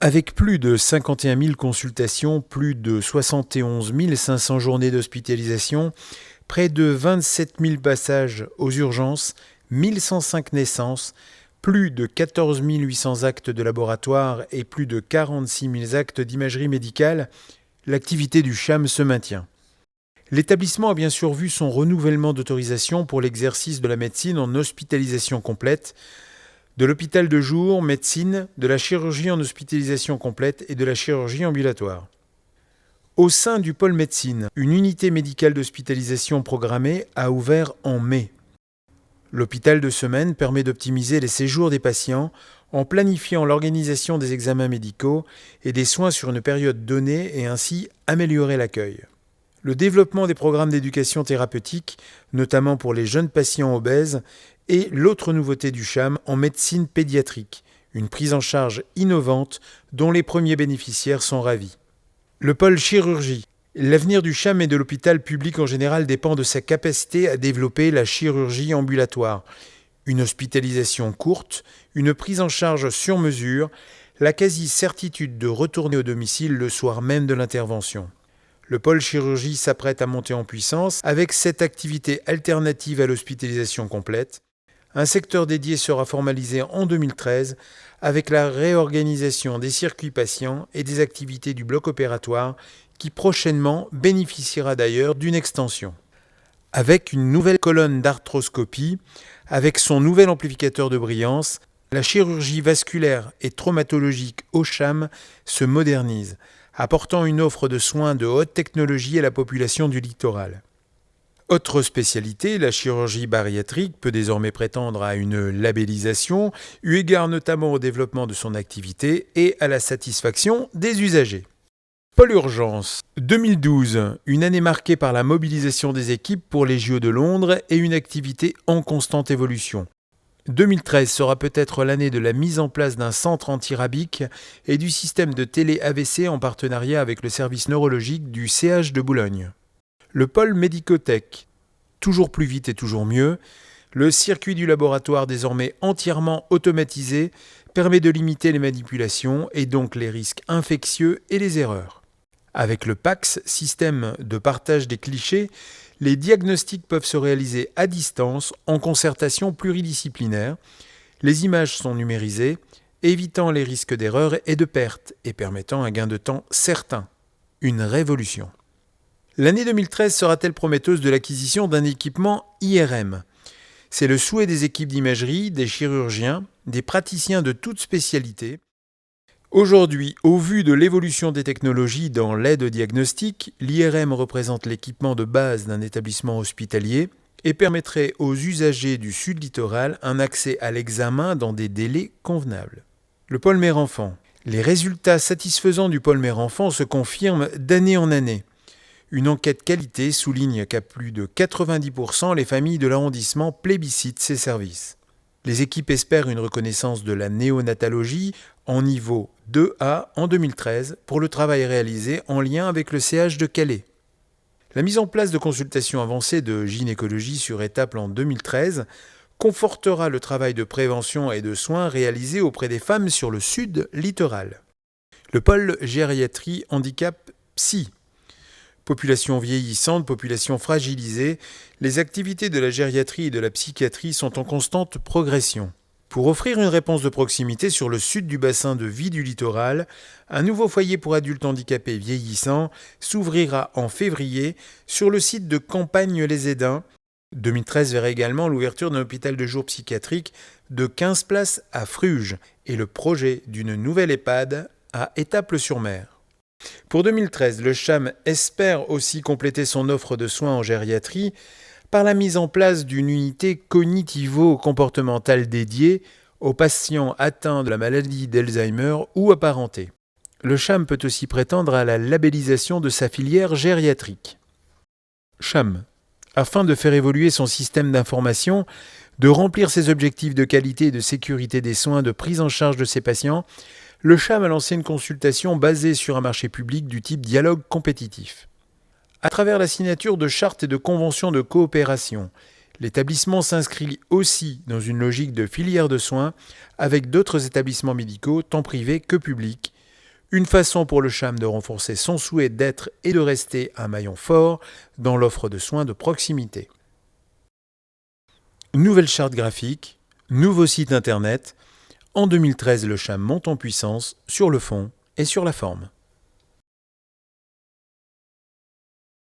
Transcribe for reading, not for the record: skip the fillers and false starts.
Avec plus de 51 000 consultations, plus de 71 500 journées d'hospitalisation, près de 27 000 passages aux urgences, 1105 naissances, plus de 14 800 actes de laboratoire et plus de 46 000 actes d'imagerie médicale, l'activité du CHAM se maintient. L'établissement a bien sûr vu son renouvellement d'autorisation pour l'exercice de la médecine en hospitalisation complète, de l'hôpital de jour, médecine, de la chirurgie en hospitalisation complète et de la chirurgie ambulatoire. Au sein du pôle médecine, une unité médicale d'hospitalisation programmée a ouvert en mai. L'hôpital de semaine permet d'optimiser les séjours des patients en planifiant l'organisation des examens médicaux et des soins sur une période donnée et ainsi améliorer l'accueil. Le développement des programmes d'éducation thérapeutique, notamment pour les jeunes patients obèses, est l'autre nouveauté du CHAM en médecine pédiatrique, une prise en charge innovante dont les premiers bénéficiaires sont ravis. Le pôle chirurgie. L'avenir du CHAM et de l'hôpital public en général dépend de sa capacité à développer la chirurgie ambulatoire. Une hospitalisation courte, une prise en charge sur mesure, la quasi-certitude de retourner au domicile le soir même de l'intervention. Le pôle chirurgie s'apprête à monter en puissance avec cette activité alternative à l'hospitalisation complète. Un secteur dédié sera formalisé en 2013 avec la réorganisation des circuits patients et des activités du bloc opératoire qui prochainement bénéficiera d'ailleurs d'une extension. Avec une nouvelle colonne d'arthroscopie, avec son nouvel amplificateur de brillance, la chirurgie vasculaire et traumatologique au CHAM se modernise, apportant une offre de soins de haute technologie à la population du littoral. Autre spécialité, la chirurgie bariatrique peut désormais prétendre à une labellisation, eu égard notamment au développement de son activité et à la satisfaction des usagers. Pôle Urgence. 2012, une année marquée par la mobilisation des équipes pour les JO de Londres et une activité en constante évolution. 2013 sera peut-être l'année de la mise en place d'un centre antirabique et du système de télé-AVC en partenariat avec le service neurologique du CH de Boulogne. Le pôle médicotech, toujours plus vite et toujours mieux, le circuit du laboratoire désormais entièrement automatisé permet de limiter les manipulations et donc les risques infectieux et les erreurs. Avec le PACS, système de partage des clichés, les diagnostics peuvent se réaliser à distance en concertation pluridisciplinaire. Les images sont numérisées, évitant les risques d'erreur et de perte et permettant un gain de temps certain. Une révolution. L'année 2013 sera-t-elle prometteuse de l'acquisition d'un équipement IRM ? C'est le souhait des équipes d'imagerie, des chirurgiens, des praticiens de toutes spécialités. Aujourd'hui, au vu de l'évolution des technologies dans l'aide au diagnostic, l'IRM représente l'équipement de base d'un établissement hospitalier et permettrait aux usagers du sud littoral un accès à l'examen dans des délais convenables. Le pôle mère-enfant. Les résultats satisfaisants du pôle mère-enfant se confirment d'année en année. Une enquête qualité souligne qu'à plus de 90%, les familles de l'arrondissement plébiscitent ces services. Les équipes espèrent une reconnaissance de la néonatologie en niveau 2A en 2013 pour le travail réalisé en lien avec le CH de Calais. La mise en place de consultations avancées de gynécologie sur étapes en 2013 confortera le travail de prévention et de soins réalisé auprès des femmes sur le sud littoral. Le pôle gériatrie handicap psy. Population vieillissante, population fragilisée, les activités de la gériatrie et de la psychiatrie sont en constante progression. Pour offrir une réponse de proximité sur le sud du bassin de vie du littoral, un nouveau foyer pour adultes handicapés vieillissants s'ouvrira en février sur le site de Campagne-les-Édins. 2013 verra également l'ouverture d'un hôpital de jour psychiatrique de 15 places à Fruges et le projet d'une nouvelle EHPAD à Étaples-sur-Mer. Pour 2013, le CHAM espère aussi compléter son offre de soins en gériatrie par la mise en place d'une unité cognitivo-comportementale dédiée aux patients atteints de la maladie d'Alzheimer ou apparentés. Le CHAM peut aussi prétendre à la labellisation de sa filière gériatrique. CHAM. Afin de faire évoluer son système d'information, de remplir ses objectifs de qualité et de sécurité des soins de prise en charge de ses patients, le CHAM a lancé une consultation basée sur un marché public du type dialogue compétitif. À travers la signature de chartes et de conventions de coopération, l'établissement s'inscrit aussi dans une logique de filière de soins avec d'autres établissements médicaux, tant privés que publics, Une façon pour le CHAM de renforcer son souhait d'être et de rester un maillon fort dans l'offre de soins de proximité. Nouvelle charte graphique, nouveau site internet. En 2013, le CHAM monte en puissance sur le fond et sur la forme.